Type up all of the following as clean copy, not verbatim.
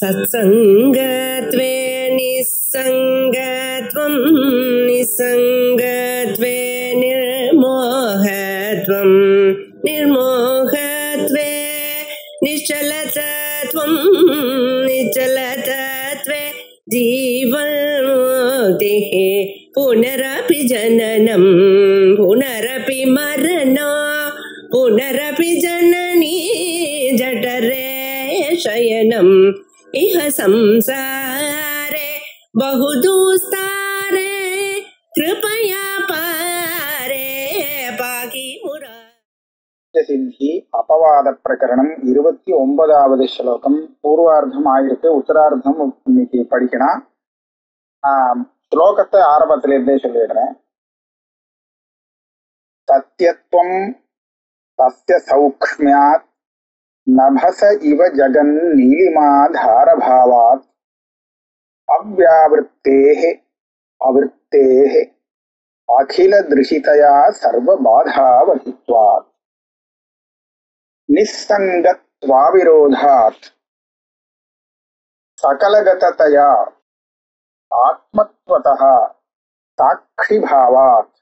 सत्संगत्वे निस्संगत्वं निस्संगत्वे निर्मोहत्वं निर्मोहत्वे निश्चलतत्वं निश्चलतत्वे जीवन्मुक्तिः पुनरपि जननं पुनरपि मरणं पुनरपि जननी जठरे शयनम् इह संसारे बहुदुस्तारे कृपया पारे पाहि मुरा சித்தி அபவாத பிரகரணம் 29வது ஸ்லோகம். பூர்வார்த்தம் ஆயிருக்கு, உத்தரார்த்தம் இன்னைக்கு படிக்கணும். ஸ்லோகத்தை ஆரம்பத்திலிருந்தே சொல்லிடுறேன். சத்யத்வம் தஸ்ய சௌக்ஷ்மியாத் நபச இவ ஜகன் நீலிமாதாரபாவாத் அவ்யாவிருத்தேஹ அவிருத்தேஹ அகில திருஷிதயா சர்வபாதாவதித்வாத் நிஸ்ஸங்கத்வாவிரோதாத் சகலகததயா ஆத்மத்வதः சாட்சிபாவாத்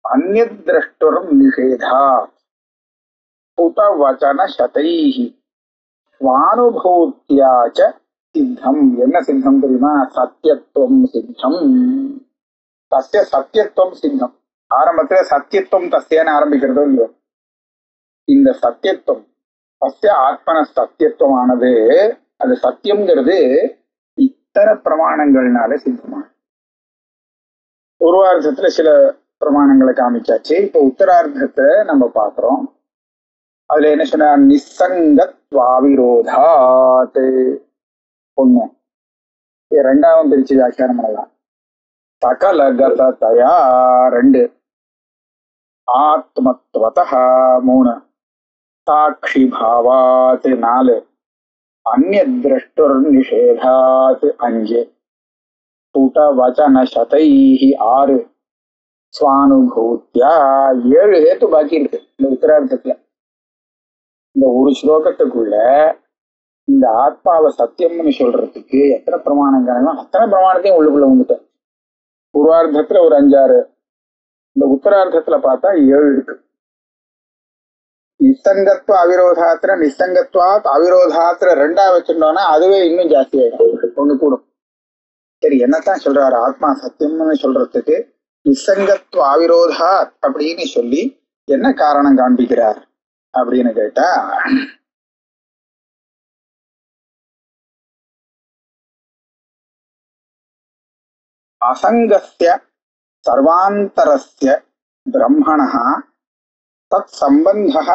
அன்யத்ரஷ்டுர் நிஷேதாத் புதவச்சன சதைஹ ஸ்வானுபூத்யா ச சித்தம். என்ன சித்தம் தெரியுமா? சத்யத்துவம் சித்தம். தஸ்ய சத்யத்துவம் சித்தம். ஆரம்பத்துல சத்யத்துவம் தஸ்யன்னு ஆரம்பிக்கிறதோ இல்லையோ, இந்த சத்தியத்துவம் சத்திய ஆத்மன சத்தியத்துவமானது, அது சத்தியம்ங்கிறது இத்தனை பிரமாணங்கள்னால சித்தமான. பூர்வார்த்தத்துல சில பிரமாணங்களை காமிச்சாச்சு. இப்ப உத்தரார்த்தத்தை நம்ம பாக்குறோம். அதுல என்ன சொன்ன? நிஸ்ஸங்கத்வாவிரோதாத் ஒண்ணு. ரெண்டாவது பிரிச்சு வியாக்கியானம் பண்ணலாம். சகலகததயா 2, ஆத்மத்வதः 3, சாட்சி பாவாத் 4, அன்யத்ரஷ்டுர் நிஷேதாத் 5, புடவச்சன சதைஹ 6, ஸ்வானுபூத்யா 7 ஹேத்து பாக்கி இருக்கு இந்த உத்தரார்த்தத்துல. இந்த ஒரு ஸ்லோகத்துக்குள்ள இந்த ஆத்மாவை சத்தியம்னு சொல்றதுக்கு எத்தனை பிரமாணங்கள், அத்தனை பிரமாணத்தையும் உள்ளுக்குள்ள வந்துட்டேன். பூர்வார்த்தத்துல ஒரு 5-6, இந்த உத்தரார்த்தத்துல பார்த்தா 7 இருக்கு. நிஸ்ஸங்கத்வ அவிரோதாத்திர நிஸ்ஸங்கத்வாத் அவிரோதாத்திர 2 வச்சிருந்தோம்னா அதுவே இன்னும் ஜாஸ்தி ஆயிடும், ஒண்ணு கூடும். சரி, என்னத்தான் சொல்றாரு? ஆத்மா சத்தியம்னு சொல்றதுக்கு நிஸ்ஸங்கத்வ அவிரோதாத் அப்படின்னு சொல்லி என்ன காரணம் காண்பிக்கிறார் அப்படின்னு கேட்டா, அசங்கஸ்ய சர்வாந்தரஸ்ய பிரம்மணः தத் சம்பந்தः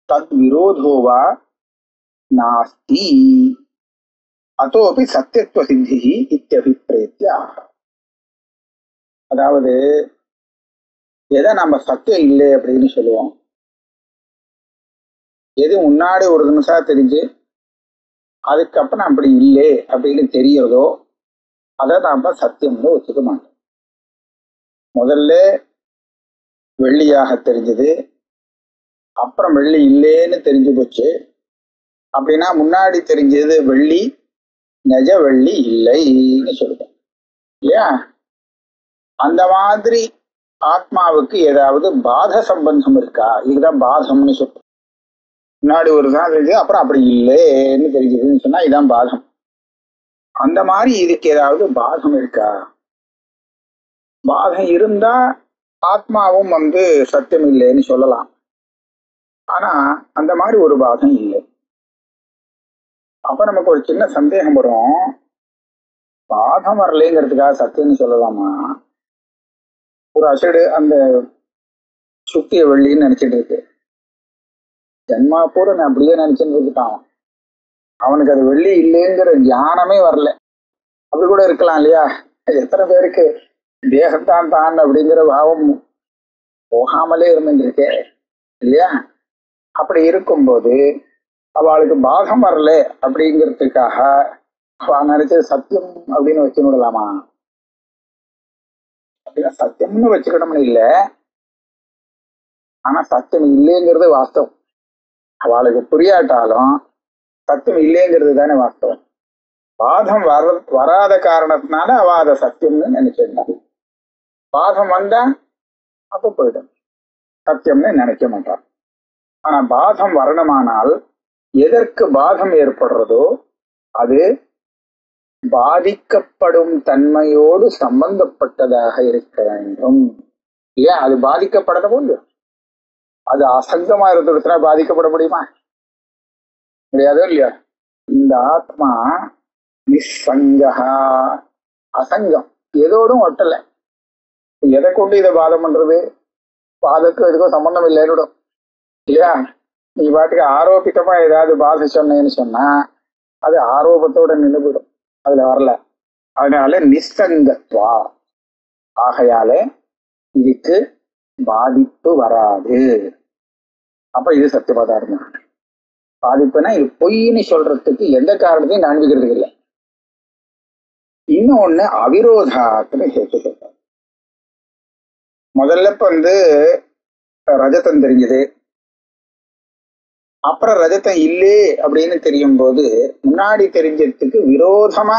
தத் விரோதோ வா நாஸ்தி அதோபி சத்தியத்துவ சித்திஹ இத்யபிப்ரேத்யா. அதாவது எதை நம்ம சத்தியம் இல்லை அப்படின்னு சொல்லுவோம், எது முன்னாடி ஒரு நிமிஷம் தெரிஞ்சு அதுக்கப்புறம் அப்படி இல்லை அப்படின்னு தெரியறதோ அதை நாம சத்தியம்னு வச்சுக்க மாட்டோம். முதல்ல வெள்ளியாக தெரிஞ்சது, அப்புறம் வெள்ளி இல்லைன்னு தெரிஞ்சு போச்சு அப்படின்னா முன்னாடி தெரிஞ்சது வெள்ளி, நெஜ வெள்ளி இல்லைன்னு சொல்லுவோம் இல்லையா? அந்த மாதிரி ஆத்மாவுக்கு ஏதாவது பாத சம்பந்தம் இருக்கா? இதுதான் பாதம்னு சொல்லுவோம். முன்னாடி ஒரு தான் தெரிஞ்சது, அப்புறம் அப்படி இல்லைன்னு தெரிஞ்சதுன்னு சொன்னா இதுதான் பாதம். அந்த மாதிரி இதுக்கு ஏதாவது பாதம் இருக்கா? பாதம் இருந்தா ஆத்மாவும் சத்தியம் இல்லைன்னு சொல்லலாம். ஆனா அந்த மாதிரி ஒரு பாதம் இல்லை. அப்ப நமக்கு ஒரு சின்ன சந்தேகம் வரும், பாதம் வரலைங்கிறதுக்காக சத்தியம்னு சொல்லலாமா? ஒரு அசடு அந்த சுத்திய வெள்ளின்னு நினைச்சிட்டு இருக்கு, ஜன்மா பூரா நான் அப்படியே நினைச்சுட்டு இருக்கான். அவனுக்கு அது வெள்ளி இல்லைங்கிற ஞானமே வரல. அப்படி கூட இருக்கலாம் இல்லையா? எத்தனை பேருக்கு தேகத்தான் தான் அப்படிங்கிற பாவம் போகாமலே இருந்துருக்கு இல்லையா? அப்படி இருக்கும்போது அவளுக்கு பாகம் வரல அப்படிங்கிறதுக்காக அவ நினைச்சது சத்தியம் அப்படின்னு வச்சு விடலாமா? அப்படின்னா சத்தியம்னு வச்சுக்கணும்னு இல்லை, ஆனா சத்தியம் இல்லைங்கிறது வாஸ்தவம். அவளுக்கு புரியாட்டாலும் சத்தியம் இல்லைங்கிறது தானே வாஸ்தவம். பாதம் வராத காரணத்தினால அவ அதை சத்தியம்னு நினைச்சிருந்தாங்க. பாதம் வந்தா அப்ப போயிடும், சத்தியம்னு நினைக்க மாட்டான். ஆனா பாதம் வரணுமானால் எதற்கு பாதம் ஏற்படுறதோ அது பாதிக்கப்படும் தன்மையோடு சம்பந்தப்பட்டதாக இருக்க வேண்டும். ஏன் அது பாதிக்கப்படணும் இல்லையோ? அது அசங்கமா இருக்கிறதுனா பாதிக்கப்பட முடியுமா? முடியாதோ இல்லையா? இந்த ஆத்மா நிசங்கா, அசங்கம், எதோடும் ஒட்டல. எதை கொண்டு இதை பாதம் பண்றது? பாதத்துக்கும் எதுக்கும் சம்பந்தம் இல்லைன்னு இல்லையா? நீ பாட்டுக்கு ஆரோபித்தமா ஏதாவது பாத சொன்னேன்னு சொன்னா அது ஆரோபத்தோட நின்று போயிடும், அதுல வரல. அதனால நிசங்கத்வா, ஆகையால இதுக்கு பாதிப்பு வராது. அப்ப இது சத்தியபதார்த்தம். பாதிப்புனா இது பொய்ன்னு சொல்றதுக்கு எந்த காரணத்தையும் காண்பிக்கிறது இல்லை. இன்னொன்னு அவிரோதாத்துல சேர்த்து. முதல்ல இப்ப ரஜதம் தெரிஞ்சது, அப்புறம் ரஜதம் இல்லே அப்படின்னு தெரியும் போது முன்னாடி தெரிஞ்சதுக்கு விரோதமா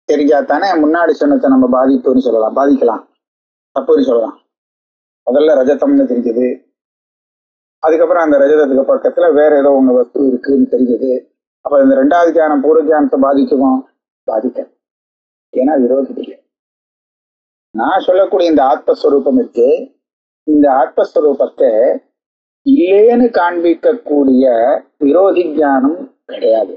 தெரிஞ்சாத்தானே முன்னாடி சொன்னதை நம்ம பாதிப்புன்னு சொல்லலாம், பாதிக்கலாம், தப்புன்னு சொல்லலாம். முதல்ல ரஜதம்னு தெரிஞ்சது, அதுக்கப்புறம் அந்த ரஜதத்துக்கு பக்கத்துல வேற ஏதோ ஒண்ணு வஸ்து இருக்குன்னு தெரிஞ்சது. அப்ப இந்த ரெண்டாவது தியானம் பூர்வ தியானத்தை பாதிக்குமா? பாதிக்க. ஏன்னா விரோதம் இல்லை. நான் சொல்லக்கூடிய இந்த ஆத்மஸ்வரூபம் இருக்கு, இந்த ஆத்மஸ்வரூபத்தை இல்லேன்னு காண்பிக்கக்கூடிய விரோதி ஞானம் கிடையாது.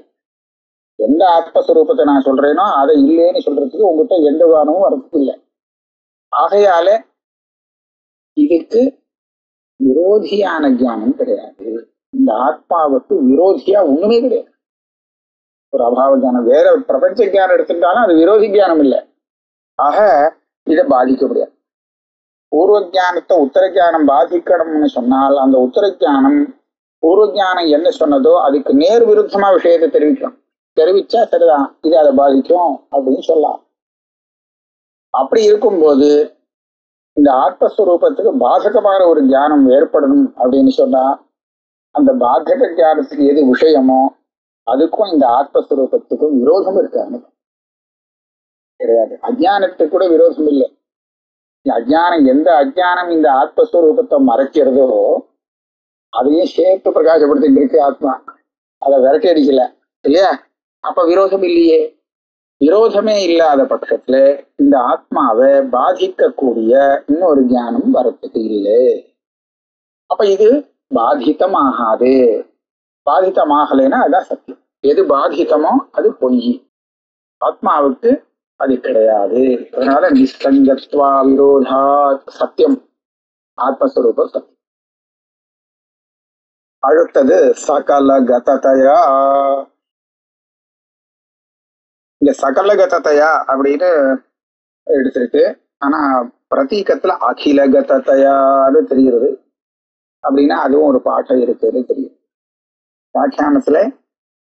எந்த ஆத்மஸ்வரூபத்தை நான் சொல்றேனோ அதை இல்லேன்னு சொல்றதுக்கு உங்ககிட்ட எந்த காரணமும் வரது இல்லை. ஆகையால இதுக்கு விரோதியான ஞானம் கிடையாது. இந்த ஆத்மாவுக்கு விரோதியா ஒண்ணுமே கிடையாது. ஒரு அபாவ ஞானம், வேற பிரபஞ்ச ஞானம் எடுத்துட்டாலும் அது விரோதி ஞானம் இல்லை. ஆக இதை பாதிக்க முடியாது. பூர்வ ஜானத்தை உத்தர ஜானம் பாதிக்கணும்னு சொன்னால் அந்த உத்தர ஜானம் பூர்வ ஜானம் என்ன சொன்னதோ அதுக்கு நேர் விருத்தமா விஷயத்தை தெரிவிக்கும். தெரிவிச்சா சரிதான், இது அதை பாதிக்கும் அப்படின்னு சொல்லலாம். அப்படி இருக்கும்போது இந்த ஆத்மஸ்வரூபத்துக்கு பாதகமான ஒரு ஞானம் ஏற்படணும் அப்படின்னு சொன்னா அந்த பாதக ஞானத்துக்கு எது விஷயமோ அதுக்கும் இந்த ஆத்மஸ்வரூபத்துக்கும் விரோதம் இருக்காங்க கிடையாது. அஜானத்துக்கு கூட விரோதம் இல்லை. அஜானம், எந்த அஜானம் இந்த ஆத்மஸ்வரூபத்தை மறைக்கிறதோ அதையும் சேர்த்து பிரகாசப்படுத்திட்டு இருக்கு ஆத்மா, அதை விரட்டி அடிக்கல இல்லையா? அப்ப விரோதம் இல்லையே. விரோதமே இல்லாத பட்சத்துல இந்த ஆத்மாவை பாதிக்கக்கூடிய இன்னொரு ஞானம் வரத்துக்கு இல்லை. அப்ப இது பாதிதமாகாது. பாதிதமாகலைன்னா அதான் சத்தியம். எது பாதிதமோ அது பொய், ஆத்மாவுக்கு அது கிடையாது. அதனால நிஸ்கஞ்சத்வா விரோதா சத்தியம், ஆத்மஸ்வரூப சத்தியம். அடுத்தது சகலகதயா. இந்த சகலகதயா அப்படின்னு எடுத்திருக்கு, ஆனா பிரதீகத்துல அகிலகதயான்னு தெரிகிறது. அப்படின்னா அதுவும் ஒரு பாட்டை இருக்குன்னு தெரியும். வியாக்கியானத்துல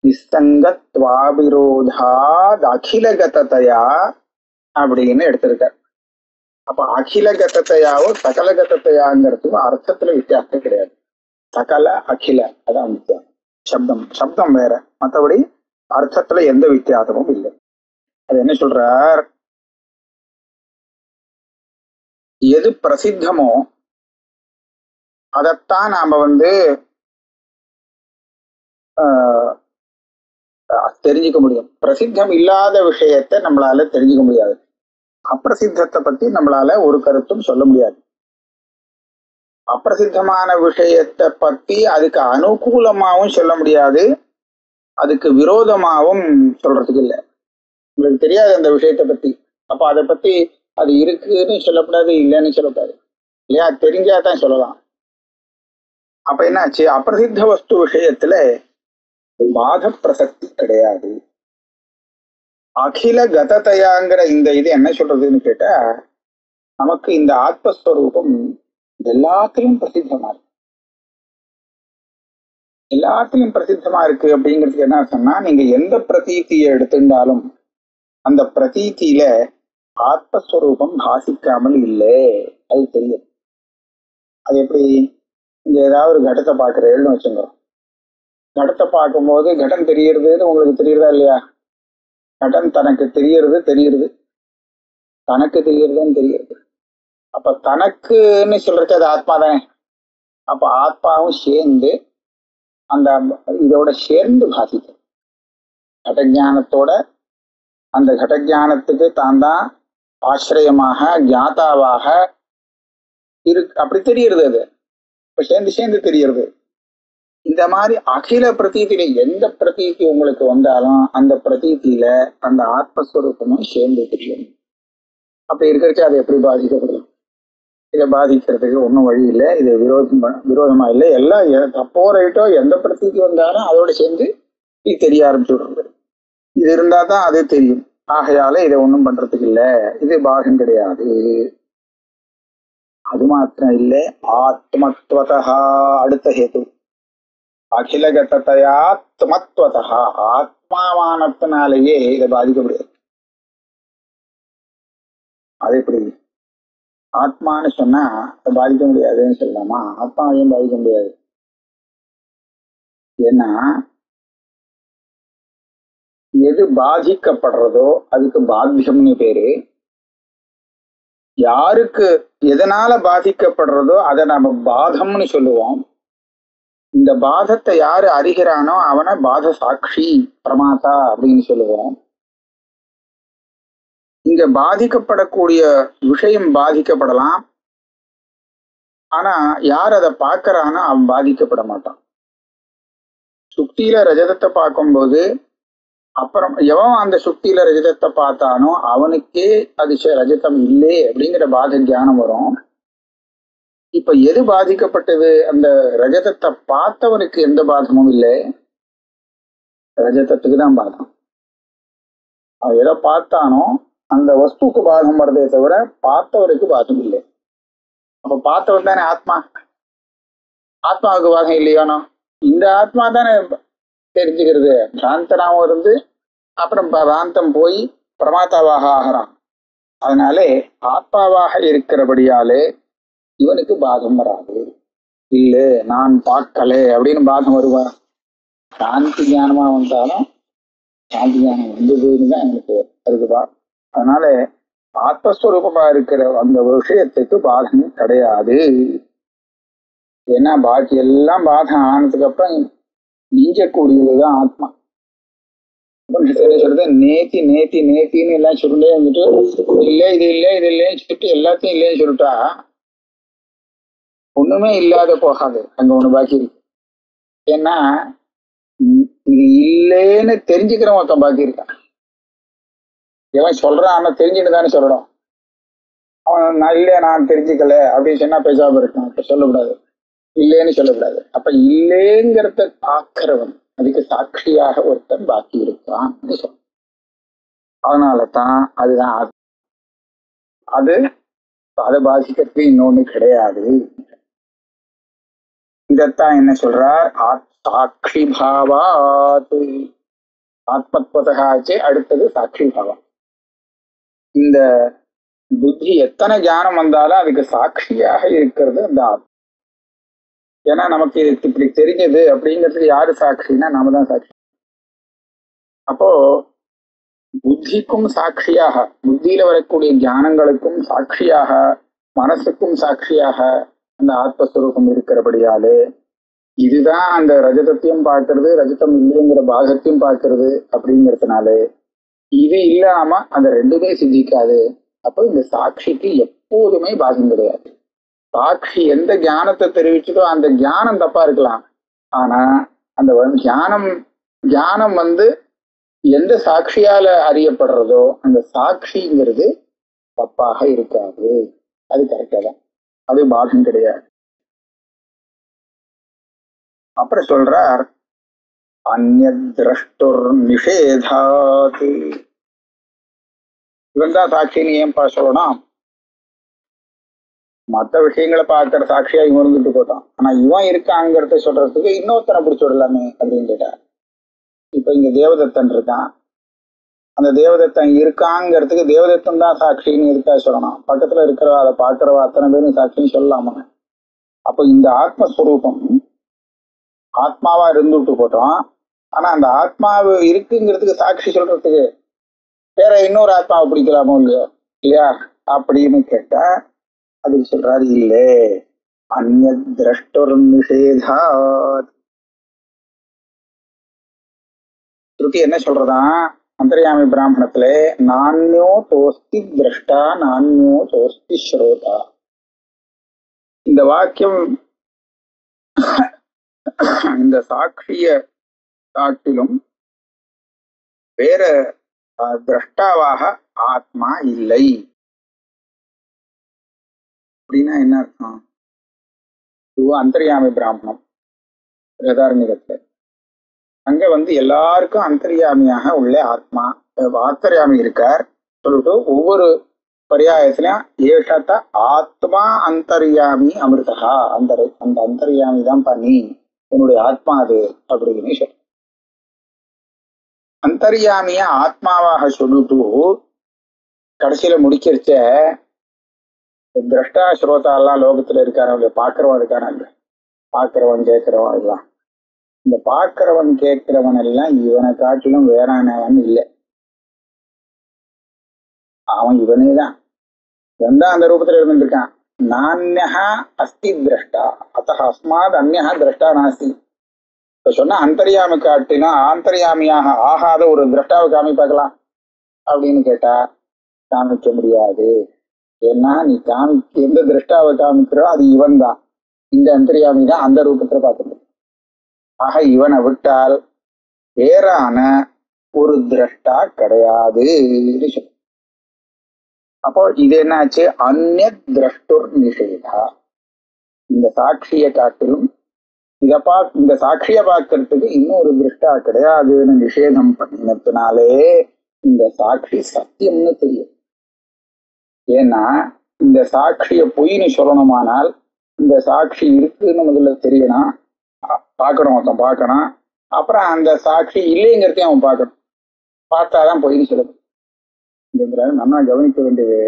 நிஸ்தங்கத்வாபிரோதாத் அகிலகதயா அப்படின்னு எடுத்திருக்கார். அப்ப அகிலகதயாவோ சகலகதயாங்கிறதுக்கும் அர்த்தத்துல வித்தியாசம் கிடையாது. சகல அகில அதான் வித்தியாசம். சப்தம் வேற, மற்றபடி அர்த்தத்துல எந்த வித்தியாசமும் இல்லை. அது என்ன சொல்றார்? எது பிரசித்தமோ அதைத்தான் நாம தெரிஞ்சுக்க முடியும். பிரசித்தம் இல்லாத விஷயத்தை நம்மளால தெரிஞ்சுக்க முடியாது. அப்பிரசித்தத்தை பத்தி நம்மளால ஒரு கருத்தும் சொல்ல முடியாது. அப்பிரசித்தமான விஷயத்தை பத்தி அதுக்கு அனுகூலமாகவும் சொல்ல முடியாது, அதுக்கு விரோதமாகவும் சொல்றதுக்கு இல்லை. உங்களுக்கு தெரியாது அந்த விஷயத்தை பத்தி, அப்ப அதை பத்தி அது இருக்குன்னு சொல்லக்கூடாது, இல்லைன்னு சொல்லக்கூடாது இல்லையா? தெரிஞ்சாதான் சொல்லலாம். அப்ப என்னாச்சு? அப்பிரசித்த வஸ்து விஷயத்துல பாத பிரசக்தி கிடையாது. அகில கததையாங்கிற இந்த இது என்ன சொல்றதுன்னு கேட்டா, நமக்கு இந்த ஆத்மஸ்வரூபம் எல்லாத்திலும் பிரசித்தமா இருக்கு. எல்லாத்திலும் பிரசித்தமா இருக்கு அப்படிங்கிறதுக்கு என்ன சொன்னா, நீங்க எந்த பிரதீதியை எடுத்துட்டாலும் அந்த பிரதீதியில ஆத்மஸ்வரூபம் பாசிக்காமல் இல்லை, அது தெரியும். அது எப்படி? இங்க ஏதாவது ஒரு கடத்தை பாக்குறேன்னு வச்சுங்க, கடத்தை பார்க்கும்போது கடம் தெரியறதுன்னு உங்களுக்கு தெரியுறதா இல்லையா? கடன் தனக்கு தெரியுறது தனக்கு தெரியறதுன்னு தெரியுது. அப்ப தனக்குன்னு சொல்றது அது ஆத்மா தானே. அப்ப ஆத்மாவும் சேர்ந்து அந்த இதோட சேர்ந்து பாதிக்கும். கடஞானத்தோட அந்த கடஞானத்துக்கு தான் தான் ஆசிரியமாக ஞாதாவாக அப்படி தெரியுறது. அது இப்ப சேர்ந்து தெரியுறது. இந்த மாதிரி அகில பிரதீதியில எந்த பிரதீதி உங்களுக்கு வந்தாலும் அந்த பிரதீதியில அந்த ஆத்மஸ்வரூபமும் சேர்ந்து தெரியும். அப்படி இருக்கிறச்சு அது எப்படி பாதிக்கப்படும்? இதை பாதிக்கிறதுக்கு ஒன்றும் வழி இல்லை. இது விரோதமா இல்லை. எல்லாம் தப்போ ரைட்டோ எந்த பிரதீதி வந்தாலும் அதோட சேர்ந்து இது தெரிய ஆரம்பிச்சு விடுறது. இது இருந்தா தான் அது தெரியும். ஆகையால இதை ஒன்றும் பண்றதுக்கு இல்லை. இது பாகம் கிடையாது. அது மாத்திரம் இல்லை, ஆத்மத்வதா அடுத்த ஹேது. அகிலகதயாத்மத்வதா ஆத்மாவானத்தினாலேயே இதை பாதிக்க முடியாது. அது எப்படி? ஆத்மான்னு சொன்னா பாதிக்க முடியாதுன்னு சொல்லலாமா? ஆத்மாவையும் பாதிக்க முடியாது. ஏன்னா எது பாதிக்கப்படுறதோ அதுக்கு பாத்தியம்னு பேரு. யாருக்கு எதனால பாதிக்கப்படுறதோ அதை நாம பாதம்னு சொல்லுவோம். இந்த பாதத்தை யாரு அறிகிறானோ அவனை பாத சாட்சி பிரமாதா அப்படின்னு சொல்லுவோம். இங்க பாதிக்கப்படக்கூடிய விஷயம் பாதிக்கப்படலாம். ஆனா யார் அதை பார்க்கறானோ அவன் பாதிக்கப்பட மாட்டான். சுக்தியில ரஜதத்தை பார்க்கும்போது அப்புறம் எவன் அந்த சுக்தியில ரஜதத்தை பார்த்தானோ அவனுக்கே அது ரஜதம் இல்லை அப்படிங்கிற பாத ஞானம் வரும். இப்ப எது பாதிக்கப்பட்டது? அந்த ரஜதத்தை பார்த்தவனுக்கு எந்த பாதமும் இல்லை, ரஜதத்துக்கு தான் பாதம். அவன் எதை பார்த்தானோ அந்த வஸ்துக்கு பாதம் வருதே தவிர பார்த்தவருக்கு பாதம் இல்லை. அப்ப பார்த்தவன் தானே ஆத்மா. ஆத்மாவுக்கு பாதம் இல்லையானோ? இந்த ஆத்மா தானே தெரிஞ்சுக்கிறது. பிராந்தனாவும் இருந்து அப்புறம் பிராந்தம் போய் பிரமாத்தாவாக ஆகிறான். அதனாலே ஆத்மாவாக இருக்கிறபடியாலே இவனுக்கு பாதம் வராது. இல்ல நான் பார்க்கல அப்படின்னு பாதம் வருவா? சாந்தி ஞானமா வந்தாலும் சாந்தி ஞானம் வந்ததுன்னு தான் எனக்கு இருக்குதா. அதனால ஆத்மஸ்வரூபமா இருக்கிற அந்த விஷயத்துக்கு பாதம் கிடையாது. ஏன்னா பாக்கி எல்லாம் பாதம் ஆனதுக்கு அப்புறம் நீஞ்சக்கூடியதுதான் ஆத்மா. சொல்றது நேத்தி நேத்தி நேத்தின்னு எல்லாம் சொல்லிட்டே வந்துட்டு இல்லை இது இல்லை இது இல்லைன்னு சொல்லிட்டு எல்லாத்தையும் இல்லைன்னு சொல்லிட்டா ஒண்ணுமே இல்லாத போகாது. அங்க ஒண்ணு பாக்கி இருக்கு. ஏன்னா இது இல்லைன்னு தெரிஞ்சுக்கிறவன் ஒருத்தன் பாக்கி இருக்கான். எவன் சொல்றான் அவன் தெரிஞ்சுட்டு தானே சொல்லணும். அவன் நான் இல்லை நான் தெரிஞ்சுக்கல அப்படின்னு சொன்னா பேசாம இருக்கான். அப்ப சொல்லக்கூடாது, இல்லைன்னு சொல்லக்கூடாது. அப்ப இல்லைங்கிறத பார்க்கிறவன் அதுக்கு சாட்சியாக ஒருத்தன் பாக்கி இருக்கான். அதனாலதான் அதுதான் அது அதை பாதிக்கிறதுக்கு இன்னொன்னு கிடையாது. இதத்தான் என்ன சொல்றார்? சாட்சி பாவாத். ஆத்மத்வதாச்சு அடுத்தது சாட்சி பாவம். இந்த புத்தி எத்தனை ஞானம் வந்தாலும் அதுக்கு சாட்சியாக இருக்கிறது அந்த ஆத்மா. ஏன்னா நமக்கு இப்படி தெரிஞ்சது அப்படிங்கிறதுக்கு யாரு சாட்சின்னா நாம தான் சாட்சி. அப்போ புத்திக்கும் சாட்சியாக, புத்தியில வரக்கூடிய ஞானங்களுக்கும் சாட்சியாக, மனசுக்கும் சாட்சியாக அந்த ஆத்மஸ்வரூபம் இருக்கிறபடியாலே இதுதான் அந்த ரஜதத்தையும் பார்க்கறது, ரஜதம் இல்லைங்கிற பாகத்தையும் பார்க்கறது அப்படிங்கிறதுனாலே இது இல்லாம அந்த ரெண்டுமே சித்திக்காது. அப்போ இந்த சாட்சிக்கு எப்போதுமே பாகம் கிடையாது. சாட்சி எந்த ஞானத்தை தெரிவிச்சதோ அந்த ஞானம் தப்பா இருக்கலாம். ஆனா அந்த ஞானம் எந்த சாட்சியால அறியப்படுறதோ அந்த சாட்சிங்கிறது தப்பாக இருக்காது. அது கரெக்டா தான், அது பாகம் கிடையாது. அப்புறம் சொல்றார் அந்நிய திரஷ்டுர் நிஷேதாத். இவன் தான் சாட்சின்னு ஏன்பா சொல்லணும்? மற்ற விஷயங்களை பார்க்கிற சாட்சியா இவன் இருந்துட்டு போட்டான். ஆனா இவன் இருக்காங்கிறத சொல்றதுக்கு இன்னொருத்தனை பிடிச்சி விடலாமே அப்படின்னு கேட்டார். இப்ப இங்க தேவதத்தன் இருக்கான். அந்த தேவதத்தன் இருக்காங்கிறதுக்கு தேவதத்தன் தான் சாட்சின்னு இருக்கா சொல்லணும். பக்கத்துல இருக்கிறவா அதை பார்க்கிறவா அத்தனை பேரும் சாட்சின்னு சொல்லலாமா? அப்ப இந்த ஆத்மஸ்வரூபம் ஆத்மாவா இருந்துட்டு போட்டோம். ஆனா அந்த ஆத்மாவு இருக்குங்கிறதுக்கு சாட்சி சொல்றதுக்கு வேற இன்னொரு ஆத்மாவை பிடிக்கலாமோ இல்லையோ இல்லையா அப்படின்னு கேட்டா அதுக்கு சொல்றாரு இல்லே அந்நிய திரஷ்டொரு நிஷேதாத். ஸ்ருதி என்ன சொல்றதா அந்தர்யாமி பிராமணத்துல நான்யோ தோஸ்தி திரஷ்டா நான்யோ தோஸ்தி ஸ்ரோதா. இந்த வாக்கியம் இந்த சாட்சிய காட்டிலும் வேற திரஷ்டாவாக ஆத்மா இல்லை அப்படின்னா என்ன அர்த்தம்? இது அந்தர்யாமி பிராமணம் வேதாரண்யத்துல அங்க எல்லாருக்கும் அந்தர்யாமியாக உள்ள ஆத்மா ஆத்தர்யாமி இருக்கார் சொல்லிட்டு ஒவ்வொரு பரியாயத்திலையும் ஏஷத்த ஆத்மா அந்தர்யாமி அமிர்தா அந்த அந்த அந்தர்யாமி தான் பண்ணி என்னுடைய ஆத்மா அது அப்படின்னு சொல்ற. அந்தர்யாமிய ஆத்மாவாக சொல்லிட்டு கடைசியில முடிக்கிறச்ச திரஷ்டா ஸ்ரோதா எல்லாம் லோகத்துல இருக்காரு, பாக்குறவன் இருக்கான, பாக்குறவன் கேட்கிறவன் எல்லாம். இந்த பாக்குறவன் கேட்கிறவன் எல்லாம் இவனை காட்டிலும் வேறானவன் இல்லை, அவன் இவனேதான். அந்த ரூபத்துல இருந்துட்டு இருக்கான். நான்யஹா அஸ்தி திரஷ்டா அத்த அஸ்மாத் அந்யஹா திரஷ்டா நாஸ்தி. இப்ப சொன்னா அந்தர்யாமி காட்டினா ஆந்தர்யாமியாக ஆகாத ஒரு திரஷ்டாவை காமிப்பாக்கலாம் அப்படின்னு கேட்டா காமிக்க முடியாது. ஏன்னா நீ எந்த திரஷ்டாவை காமிக்கிறோ அது இவன் தான், இந்த அந்தர்யாமி தான் அந்த ரூபத்துல பார்க்க முடியும். ஆக இவனை விட்டால் வேறான ஒரு திரஷ்டா கிடையாது. அப்போ இது என்னாச்சு? அந்நிய திரஷ்டுர் நிஷேதா. இந்த சாட்சியை காட்டிலும் இந்த சாட்சிய பார்க்கறதுக்கு இன்னொரு திருஷ்டா கிடையாதுன்னு நிஷேதம் பண்ணினதுனாலே இந்த சாட்சி சத்தியம்னு தெரியும். ஏன்னா இந்த சாட்சிய பொய்னு சொல்லணுமானால் இந்த சாட்சி இருக்குன்னு முதல்ல தெரியணும், பார்க்கணும், ஒருத்தன் பார்க்கணும். அப்புறம் அந்த சாட்சி இல்லைங்கிறதையும் அவன் பார்க்கணும், பார்த்தாதான் பொய்னு சொல்லணும். நல்லா கவனிக்க வேண்டியது,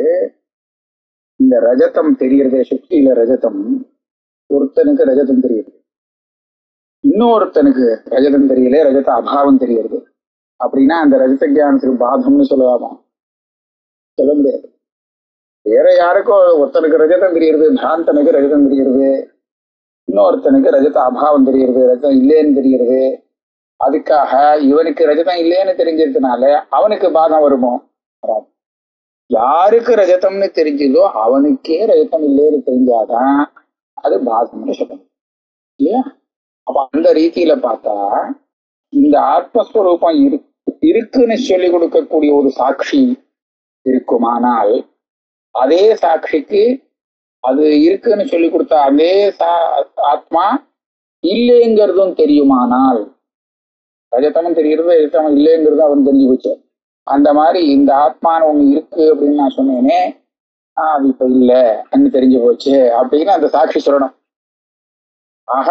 இந்த ரஜதம் தெரியறதே, சுக்தியில ரஜதம், ஒருத்தனுக்கு ரஜதம் தெரியுது, இன்னொருத்தனுக்கு ரஜதம் தெரியல, ரஜத அபாவம் தெரியுது. அப்படின்னா அந்த ரஜத ஜானத்துக்கு பாதம்னு சொல்லலாமா? சொல்ல முடியாது. வேற யாருக்கோ ஒருத்தனுக்கு ரஜதம் தெரியுது, பிராந்தனுக்கு ரஜதம் தெரியுது, இன்னொருத்தனுக்கு ரஜத அபாவம் தெரியுது, ரஜதம் இல்லைன்னு தெரியுது. அதுக்காக இவனுக்கு ரஜதம் இல்லைன்னு தெரிஞ்சதுனால அவனுக்கு பாதம் வருமோ? வராது. யாருக்கு ரஜதம்னு தெரிஞ்சதோ அவனுக்கே ரஜதம் இல்லைன்னு தெரிஞ்சாதான் அது பாதம்னு சொல்லணும் இல்லையா? அப்ப அந்த ரீதியில பார்த்தா இந்த ஆத்மஸ்வரூபம் இருக்குன்னு சொல்லி கொடுக்கக்கூடிய ஒரு சாட்சி இருக்குமானால் அதே சாட்சிக்கு அது இருக்குன்னு சொல்லி கொடுத்த அதே ஆத்மா இல்லைங்கிறதும் தெரியுமானால், ரஜதமும் தெரிகிறது ரஜதமும் இல்லைங்கிறது அவன் தெரிஞ்சு போச்சு. அந்த மாதிரி இந்த ஆத்மான்னு ஒண்ணு இருக்கு அப்படின்னு நான் சொன்னேனே, அது இப்ப இல்லை அன்னு தெரிஞ்சு போச்சு அப்படின்னு அந்த சாட்சி சொல்லணும். ஆக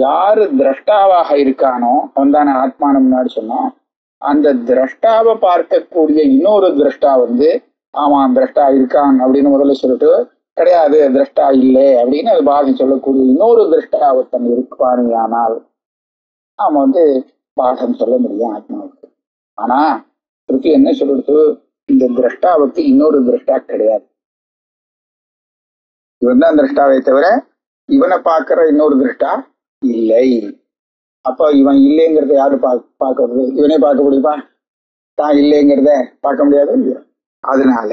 யாரு திரஷ்டாவாக இருக்கானோ அவன் தானே ஆத்மானு முன்னாடி சொன்னோம். அந்த திரஷ்டாவை பார்க்கக்கூடிய இன்னொரு திரஷ்டா ஆமா திரஷ்டா இருக்கான் அப்படின்னு முதல்ல சொல்லிட்டு, கிடையாது திரஷ்டா இல்லை அப்படின்னு அது பாதம் சொல்லக்கூடிய இன்னொரு திரஷ்டா ஒருத்தன் இருப்பானால் அவன் பாதம் சொல்ல முடியும் ஆத்மாவுக்கு. ஆனா ஸ்ருதி என்ன சொல்லிட்டு, இந்த திரஷ்டாவுக்கு இன்னொரு திரஷ்டா கிடையாது, இவன் தான் திரஷ்டாவை தவிர இவனை பார்க்கிற இன்னொரு திரஷ்டா இல்லை. அப்ப இவன் இல்லைங்கிறத யாரு பார்க்கறது? இவனே பார்க்க முடியுமா? தான் இல்லைங்கிறத பார்க்க முடியாது இல்லையா? அதனால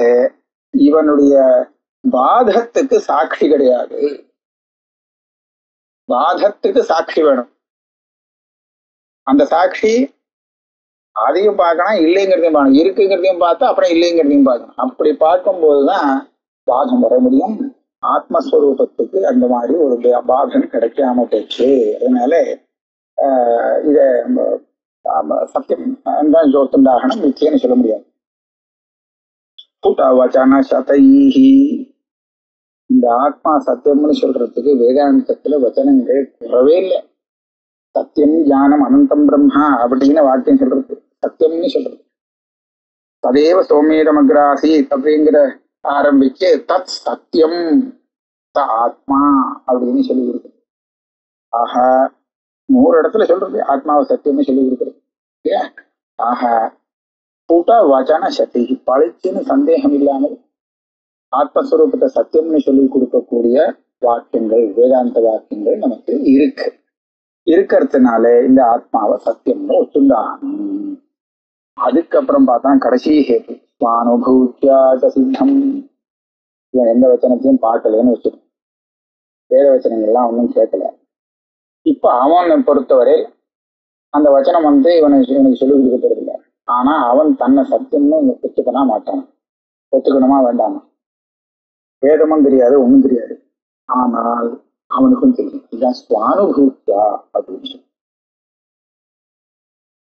இவனுடைய பாதத்துக்கு சாட்சி கிடையாது. பாதத்துக்கு சாட்சி வேணும். அந்த சாட்சி அதையும் பார்க்கணும், இல்லைங்கிறதையும் பார்க்கணும், இருக்குங்கிறதையும் பார்த்தா அப்புறம் இல்லைங்கிறதையும் பார்க்கணும். அப்படி பார்க்கும்போதுதான் பாதம் வர முடியும். ஆத்மஸ்வரூபத்துக்கு அந்த மாதிரி ஒரு பாதம் கிடைக்காம போச்சு. அதனால இத சத்தியம் தான் ஜோத்துண்டாகணும், நிச்சயம்னு சொல்ல முடியாது. வச்சன சதைஹி, இந்த ஆத்மா சத்தியம்னு சொல்றதுக்கு வேதாந்தத்துல வச்சனங்கள் குறவே இல்லை. சத்தியம் ஞானம் அனந்தம் பிரம்மா அப்படின்னு வாக்கியம் சொல்றது சத்தியம்னு சொல்றது. ததேவ சோமேதமக்ராசி அப்படிங்கிற ஆரம்பிச்சு தத் சத்தியம் த ஆத்மா அப்படின்னு சொல்லி கொடுக்குது. ஆக 100 இடத்துல சொல்றது ஆத்மாவை சத்தியம்னு சொல்லி கொடுக்குறது இல்லையா? ஆக ஸ்புட வச்சன சக்தி, பளிச்சுன்னு சந்தேகம் இல்லாமல் ஆத்மஸ்வரூபத்தை சத்தியம்னு சொல்லி கொடுக்கக்கூடிய வாக்கியங்கள், வேதாந்த வாக்கியங்கள் நமக்கு இருக்கிறதுனால இந்த ஆத்மாவை சத்தியம்னு ஒத்துண்டாகணும். அதுக்கப்புறம் பார்த்தா கடைசி ஹேது ஸ்வானுபூத்யாச சித்தம். இவன் எந்த வச்சனத்தையும் பார்க்கலன்னு வச்சிருக்கான், வேத வச்சனங்கள்லாம் ஒன்றும் கேட்கல. இப்ப அவனை பொறுத்தவரை அந்த வச்சனம் இவனுக்கு சொல்லிக் கொடுக்கறது இல்லை. ஆனா அவன் தன்னை சத்தியம்னு ஒத்துக்கணா மாட்டான். ஒத்துக்கணுமா வேண்டாமா? வேதமும் தெரியாது, ஒண்ணும் தெரியாது. ஆனால் அவனுக்கும் தெரியும். இதுதான் ஸ்வானுபூத்தியா அப்படின்னு சொல்லி.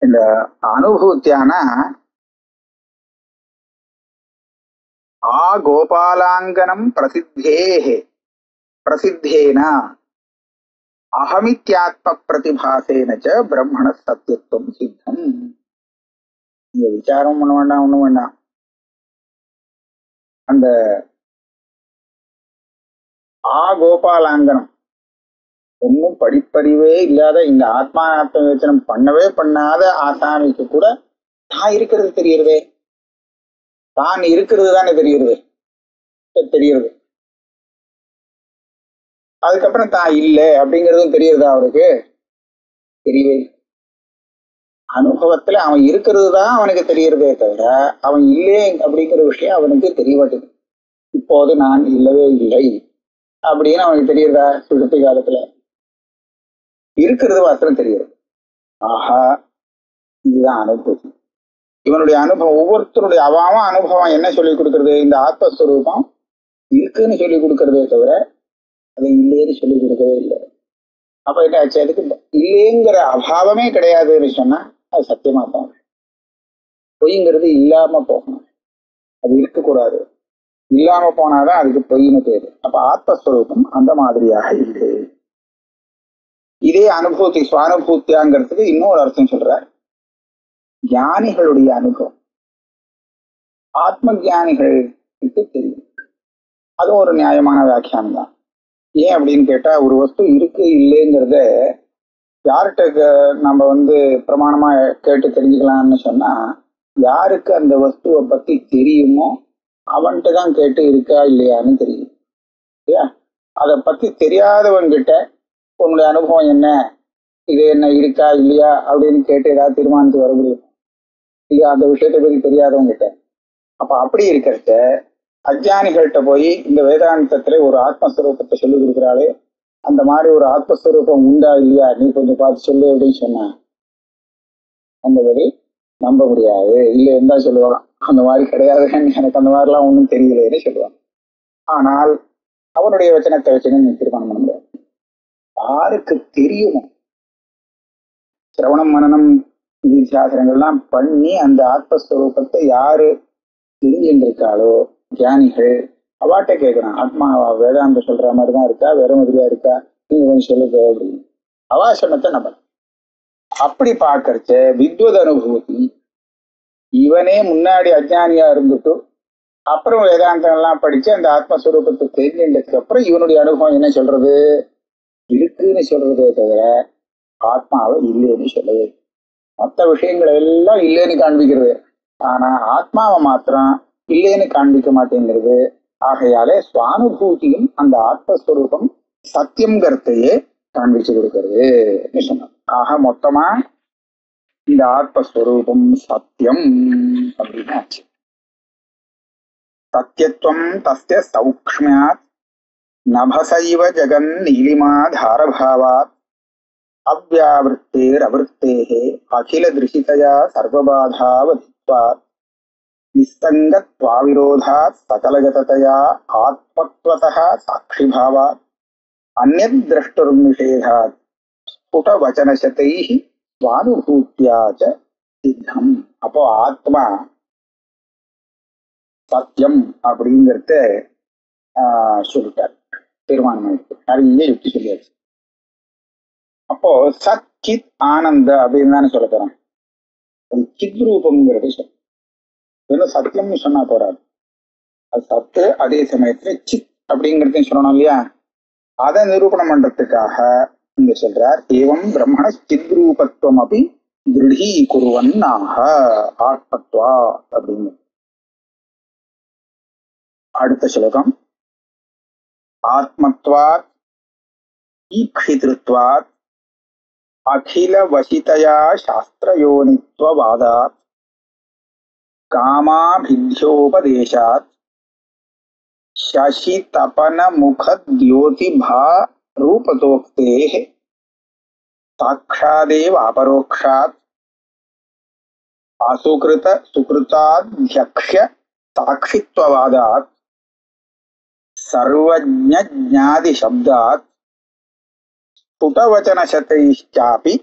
இந்த அனுபூத்தியானா கோபாலாங்கனம் பிரசித்தேன அகமித்யாத்ம பிரதிபாசேன பிரம்மண சத்தியத்துவம் சித்தம். நீங்க விசாரம் பண்ண வேண்டாம், ஒண்ணும் வேண்டாம். அந்த கோபாலாங்கனம் ஒன்னும் படிப்பறிவே இல்லாத, இந்த ஆத்மானாத்ம யோசனம் பண்ணவே பண்ணாத ஆசாமிக்கு கூட தான் இருக்கிறது தெரியுறதே, தான் இருக்கிறது தானே தெரியுறது. அதுக்கப்புறம் தான் இல்லை அப்படிங்கிறதும் தெரியுறதா அவருக்கு? தெரியவே. அனுபவத்துல அவன் இருக்கிறது தான் அவனுக்கு தெரியுறதே தவிர அவன் இல்லே அப்படிங்கிற விஷயம் அவனுக்கு தெரிய மாட்டேங்குது. இப்போது நான் இல்லவே இல்லை அப்படின்னு அவனுக்கு தெரியுறதா? சுடுத்தி காலத்துல இருக்கிறது மாத்திரம் தெரியுது. ஆஹா, இதுதான் அனுபூதி. இவனுடைய அனுபவம், ஒவ்வொருத்தருடைய அவாம அனுபவம் என்ன சொல்லி கொடுக்கறது? இந்த ஆத்மஸ்வரூபம் இருக்குன்னு சொல்லி கொடுக்கறதே தவிர அதை இல்லைன்னு சொல்லி கொடுக்கவே இல்லை. அப்ப என்ன ஆச்சு? அதுக்கு இல்லைங்கிற அபாவமே கிடையாதுன்னு சொன்னா அது சத்தியமா தான். பொய்ங்கிறது இல்லாம போகணும், அது இருக்கக்கூடாது. இல்லாம போனாதான் அதுக்கு பொய்னு பேரு. அப்ப ஆத்மஸ்வரூபம் அந்த மாதிரியாக இல்லை. இதே அனுபூதி சுவானுபூத்தியாங்கிறதுக்கு இன்னொரு அர்த்தம் சொல்றார். ஞானிகளுடைய அனுபவம் ஆத்ம ஞானிகளுக்கு தெரியும். அதுவும் ஒரு நியாயமான வியாக்கியானம் தான். ஏன் அப்படின்னு கேட்டா, ஒரு வஸ்து இருக்கு இல்லைங்கிறத யார்கிட்ட நம்ம பிரமாணமா கேட்டு தெரிஞ்சுக்கலாம்னு சொன்னா, யாருக்கு அந்த வஸ்துவை பத்தி தெரியுமோ அவன்கிட்ட தான் கேட்டு இருக்கா இல்லையான்னு தெரியும். இல்லையா? அதை பத்தி தெரியாதவன்கிட்ட உன்னுடைய அனுபவம் என்ன, இது என்ன இருக்கா இல்லையா அப்படின்னு கேட்டு ஏதாவது தீர்மானித்து வர முடியும் இல்லையா? அந்த விஷயத்தை பத்தி தெரியாதவங்க கிட்ட. அப்ப அப்படி இருக்கிறத அஜ்ஞானிகள்கிட்ட போய் இந்த வேதாந்தத்துல ஒரு ஆத்மஸ்வரூபத்தை சொல்லி கொடுக்குறாளே, அந்த மாதிரி ஒரு ஆத்மஸ்வரூபம் உண்டா இல்லையா நீ கொஞ்சம் பார்த்து சொல்லு அப்படின்னு சொன்னா அந்த வழி நம்ப முடியாது. இல்லை இருந்தா சொல்லுவாங்க, அந்த மாதிரி கிடையாது, எனக்கு அந்த மாதிரிலாம் ஒன்றும் தெரியலேன்னு சொல்லுவாங்க. ஆனால் அவனுடைய வச்சனத்தை வச்சுன்னு நீ தீர்மானம் பண்ண முடியாது. யாருக்கு தெரியுமோ, சிரவணம் மனனம் சாஸ்திரங்கள்லாம் பண்ணி அந்த ஆத்மஸ்வரூபத்தை யாரு தெரிஞ்சிருக்காளோ ஞானிகள், அவாட்ட கேட்கறான். ஆத்மா வேதாந்த சொல்ற மாதிரிதான் இருக்கா, வேற மாதிரியா இருக்கா, நீங்க கொஞ்சம் சொல்லுங்க அப்படின்னு அவாசனத்தை நம்ம அப்படி பார்க்கறச்ச வித்வத் அனுபூதி. இவனே முன்னாடி அஜ்ஞானியா இருந்துட்டு அப்புறம் வேதாந்தம் எல்லாம் படிச்சு அந்த ஆத்மஸ்வரூபத்தை தெரிஞ்சதுக்கு அப்புறம் இவனுடைய அனுபவம் என்ன சொல்றது? இருக்குன்னு சொல்றதே தவிர ஆத்மாவை இல்லைன்னு சொல்லவே. மற்ற விஷயங்களை எல்லாம் இல்லைன்னு காண்பிக்கிறது, ஆனா ஆத்மாவை மாத்திரம் இல்லைன்னு காண்பிக்க மாட்டேங்கிறது. ஆகையாலே சுவானுபூதியும் அந்த ஆத்மஸ்வரூபம் சத்தியம்ங்கிறதையே காண்பிச்சு கொடுக்கிறது சொன்னார். ஆக மொத்தமா இந்த ஆத்மஸ்வரூபம் சத்தியம் அப்படின்னு ஆச்சு. சத்தியத்துவம் தஸ்ய சௌக்ஷ்மியாத் நபசைவ ஜகன் நீலிமா தாரபாவாத் அவ்யாவிருத்தேர் அவிருத்தேஹே அகில திருஷிதயா சர்வபாதாவதித்வாத் நிஸ்தங்கத்வாவிரோதாத் சகலகததயா ஆத்மத்வதः சாட்சிபாவாத் அந்யத் திரஷ்டுர் நிஷேதாத் ஸ்புட வச்சனசதைஹ ஸ்வானுபூத்யா ச சித்தம். அப்போ ஆத்மா சத்தியம் அப்படிங்கிறத சொல்லிட்டார், தீர்மானம் ஆயிடுச்சு. நிறைய யுக்தி சொல்லியாச்சு. அப்போ சத் சித் ஆனந்த அப்படின்னு தானே சொல்ல போறோம். சித் ரூபம்ங்கிறது சொல். வெறும் சத்தியம்னு சொன்னா போறாது, அது சத்து, அதே சமயத்துல சித் அப்படிங்கிறதையும் சொல்லணும் இல்லையா? அதை நிரூபணம் பண்றதுக்காக இங்க சொல்றார், ஏவம் பிரம்மண சித் ரூபத்துவம் அப்படி திருடீகுருவன்னாக ஆத்மத்வா அப்படின்னு. அடுத்த ஸ்லோகம். ஆத்மத்வாத் ஈக்ஷித்ருத்வாத் அகில வசிதயா சாஸ்திரயோனித்வவாதாத் காமாபித்யோபதேசாத் சசி தபன முகத்யோதிபா ரூபதோக்தேஹ சாக்ஷாதேவ அபரோக்ஷாத் அசுகிருத சுகிருதாத்யக்ஷ்ய சாட்சித்வவாதாத் சர்வஜ்ஞ ஞாதி சப்தாத் ஸ்புடவச்சனசதைச்சாபி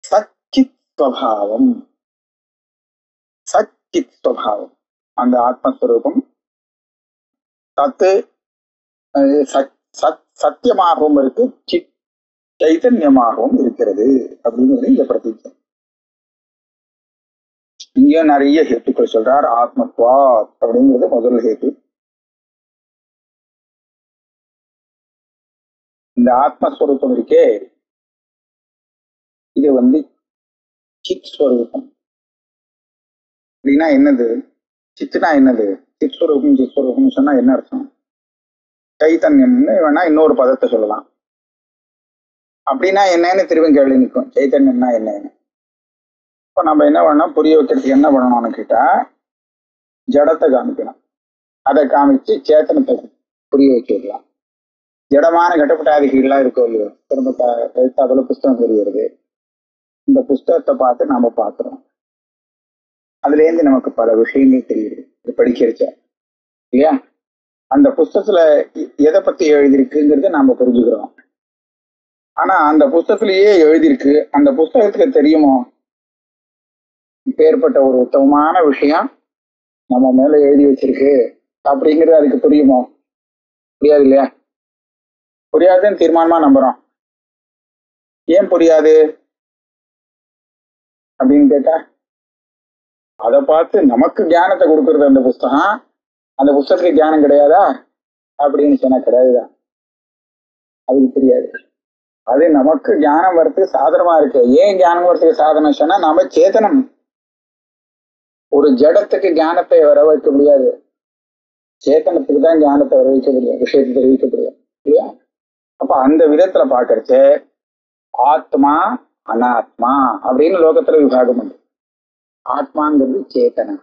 சச்சித் ஸ்வபாவம். சச்சித் ஸ்வபாவம் அந்த ஆத்மஸ்வரூபம் சத்து சத்தியமாகவும் இருக்கு, சித் சைத்தன்யமாகவும் இருக்கிறது அப்படிங்கிறது இந்த பிரதீட்சம். இங்க நிறைய ஹேத்துக்கள் சொல்றார். ஆத்மத்வா அப்படிங்கிறது முதல் ஹேத்து. இந்த ஆத்மஸ்வரூபம் இருக்கே, இது சித் ஸ்வரூபம். அப்படின்னா என்னது? சித்துனா என்னது? சித் ஸ்வரூபம் சொன்னா என்ன அர்த்தம்? சைத்தன்யம்னு வேணா இன்னொரு பதத்தை சொல்லலாம். அப்படின்னா என்னன்னு திரும்ப கேள்வி நிற்கும். சைத்தன்யம்னா என்னன்னு. இப்ப நம்ம என்ன பண்ணோம், புரிய வைக்கிறதுக்கு என்ன பண்ணணும்னு கேட்டா, ஜடத்தை காமிக்கணும். அதை காமிச்சு சேத்தனத்தை புரிய வச்சுடலாம். ஜடமான கட்டப்பட்டாதிகள்லாம் இருக்கோ இல்லையோ, திரும்ப அதுல புஸ்தகம் தெரிகிறது. இந்த புஸ்தகத்தை பார்த்து நாம பார்க்கிறோம். அதுல இருந்து நமக்கு பல விஷயங்கள் தெரியுது இது படிக்கிறச்ச இல்லையா. அந்த புஸ்தகத்துல எதை பத்தி எழுதியிருக்குங்கிறத நாம புரிஞ்சுக்கிறோம். ஆனா அந்த புஸ்தகத்திலேயே எழுதியிருக்கு, அந்த புஸ்தகத்துக்கு தெரியுமோ இப்பேற்பட்ட ஒரு உத்தமமான விஷயம் நம்ம மேல எழுதி வச்சிருக்கு அப்படிங்கிறது அதுக்கு புரியுமோ? புரியாது இல்லையா. புரியாதுன்னு தீர்மானமா நம்புறோம். ஏன் புரியாது அப்படின்னு கேட்டா, அதை பார்த்து நமக்கு ஞானத்தை கொடுக்கறது அந்த புஸ்தகம், அந்த புஸ்தகத்துக்கு ஞானம் கிடையாதா அப்படின்னு சொன்னா கிடையாதுதான். அதுக்கு தெரியாது. அது நமக்கு ஞானம் வரத்துக்கு சாதனமா இருக்கு. ஏன் ஞானம் வரத்துக்கு சாதனம் சொன்னா, நம்ம சேதனம். ஒரு ஜடத்துக்கு ஞானத்தை வர வைக்க முடியாது, சேத்தனத்துக்கு தான் ஞானத்தை வர வைக்க முடியும், விஷயத்தை தெரிவிக்க முடியும் இல்லையா. அப்ப அந்த விதத்துல பாக்குறச்சு ஆத்மா அனாத்மா அப்படின்னு லோகத்துல விபாகம் உண்டு. ஆத்மாங்கிறது சேத்தனம்.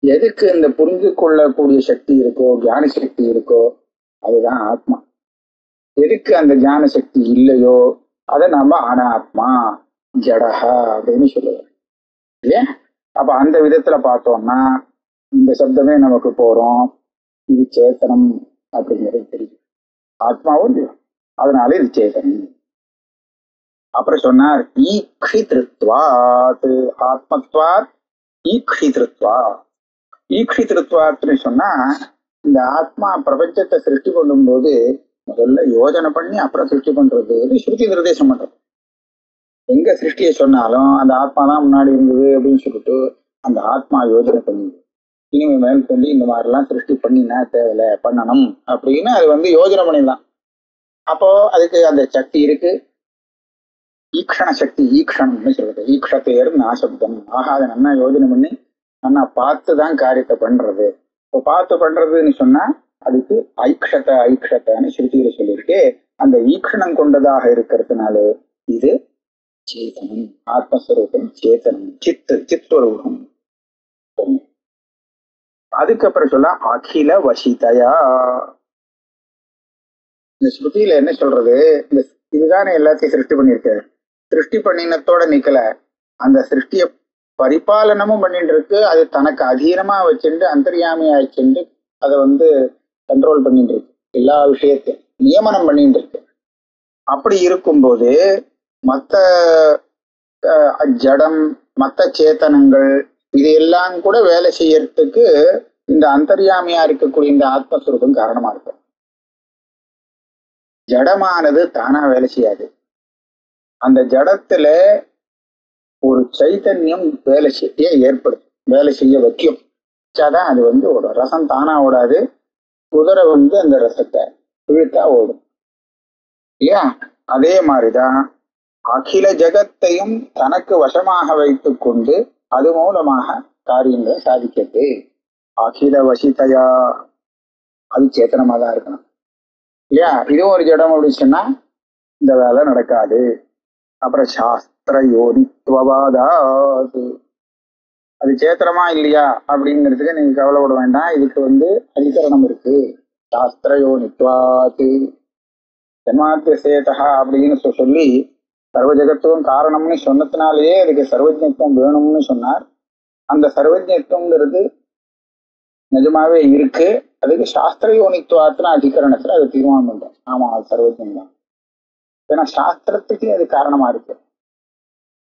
எதுக்கு இந்த புரிஞ்சு கொள்ளக்கூடிய சக்தி இருக்கோ, ஞான சக்தி இருக்கோ, அதுதான் ஆத்மா. எதுக்கு அந்த ஞான சக்தி இல்லையோ அதை நம்ம அனாத்மா ஜடஹா அப்படின்னு சொல்லுவோம் இல்லையா. அப்ப அந்த விதத்துல பார்த்தோம்னா இந்த சப்தமே நமக்கு போறோம், இது சேத்தனம் அப்படிங்கிறது தெரியும். ஆத்மாவும் இல்லையோ, அதனால இது சேத்தனம். அப்புறம் சொன்னார் ஈக்ஷித்ருத்வாத், ஆத்மத்வாத் ஈக்ஷித்ருத்வா. ஈக்ஷித்ருத்வாத்னு சொன்னா, இந்த ஆத்மா பிரபஞ்சத்தை சிருஷ்டி பண்ணும் போது முதல்ல யோஜனை பண்ணி அப்புறம் சிருஷ்டி பண்றது ஸ்ருதி நிர்தேசம் பண்றது. எங்க சிருஷ்டியை சொன்னாலும் அந்த ஆத்மா தான் முன்னாடி இருந்தது அப்படின்னு சொல்லிட்டு அந்த ஆத்மா யோஜனை பண்ணி இனிமே மேல் சொல்லி இந்த மாதிரிலாம் சிருஷ்டி பண்ணினா தேவையில்லை, பண்ணணும் அப்படின்னு அது யோஜனை பண்ணிடலாம். அப்போ அதுக்கு அந்த சக்தி இருக்கு. ஈக்ஷண சக்தி, ஈக்ஷணம்னு சொல்றது. ஈக்ஷத்தையர் நாசப்தம். ஆகாத நல்லா யோஜனை பண்ணி நல்லா பார்த்துதான் காரியத்தை பண்றது. இப்போ பார்த்து பண்றதுன்னு சொன்னா அதுக்கு ஐக்ஷத்தைன்னு ஸ்ருதியில சொல்லியிருக்கு. அந்த ஈக்ஷணம் கொண்டதாக இருக்கிறதுனால இது சேதனம், ஆத்மஸ்வரூபம் சேதனம், சித்வரூபம். அதுக்கப்புறம் சொல்ல அகில வசிதயா. இந்த ஸ்ருதியில என்ன சொல்றது, இந்த இதுதானே எல்லாத்தையும் சிருஷ்டி பண்ணிருக்க. சிருஷ்டி பண்ணினத்தோட நிக்கல, அந்த சிருஷ்டிய பரிபாலனமும் பண்ணிட்டு இருக்கு. அது தனக்கு அதீனமா வச்சுட்டு அந்தர்யாமியா வச்சுட்டு அதை கண்ட்ரோல் பண்ணிட்டு இருக்கு. எல்லா விஷயத்தையும் நியமனம் பண்ணிட்டு இருக்கு. அப்படி இருக்கும்போது மற்ற ஜடம், மற்ற சேத்தனங்கள் இதையெல்லாம் கூட வேலை செய்யறதுக்கு இந்த அந்தர்யாமியா இருக்கக்கூடிய இந்த ஆத்மஸ்வரூபம் காரணமா இருக்கும். ஜடமானது தானா வேலை செய்யாது. அந்த ஜடத்துல ஒரு சைத்தன்யம் வேலை செய்ய ஏற்படுத்தும், வேலை செய்ய வைக்கும். தான் அது ஓடும். ரசம் தானா ஓடாது. குதிரை அந்த ரசத்தை இழுத்தா ஓடும் இல்லையா. அதே மாதிரிதான் அகில ஜகத்தையும் தனக்கு வசமாக வைத்துக் கொண்டு அது மூலமாக காரியங்களை சாதிக்கிறது. அகில வசிதையா, அது சேத்தனமா தான் இருக்கணும் இல்லையா? இதுவும் ஒரு ஜடம் அப்படின்னு சொன்னா இந்த வேலை நடக்காது. அப்புறம் சாஸ்திர யோனித்துவவாதாது, அது சேத்திரமா இல்லையா அப்படிங்கிறதுக்கு நீங்க கவலைப்பட வேண்டாம். இதுக்கு அதிகரணம் இருக்கு. சாஸ்திர யோனித்வாது ஜன்மாத்திய சேதா அப்படின்னு சொல்லி சர்வ ஜெகத்துவம் காரணம்னு சொன்னதுனாலேயே அதுக்கு சர்வஜத்துவம் வேணும்னு சொன்னார். அந்த சர்வஜத்துவங்கிறது நிஜமாவே இருக்கு. அதுக்கு சாஸ்திர யோனித்துவாத்துன்னு அதிகரணத்துல அது தீர்மானம் பண்றோம். ஆமா, அது சர்வஜம் தான். ஏன்னா சாஸ்திரத்துக்கு அது காரணமா இருக்கு.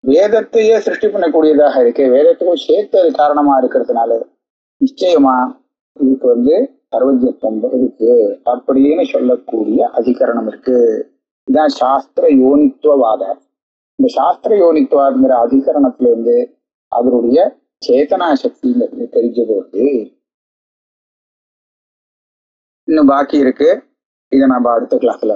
வேதத்தையே சிருஷ்டி பண்ணக்கூடியதாக இருக்கு. வேதத்துக்கும் சேர்த்து அது காரணமா இருக்கிறதுனால நிச்சயமா இதுக்கு சர்வஜத்துவம் இருக்கு அப்படின்னு சொல்லக்கூடிய அதிகரணம் இருக்கு. இதுதான் சாஸ்திர யோனித்துவவாதம். இந்த சாஸ்திர யோனித்துவாதுங்கிற அதிகரணத்துல இருந்து அதனுடைய சேதனா சக்திங்கிறது தெரிஞ்ச போது இன்னும் பாக்கி இருக்கு. இதை நம்ம அடுத்த கிளாஸ்ல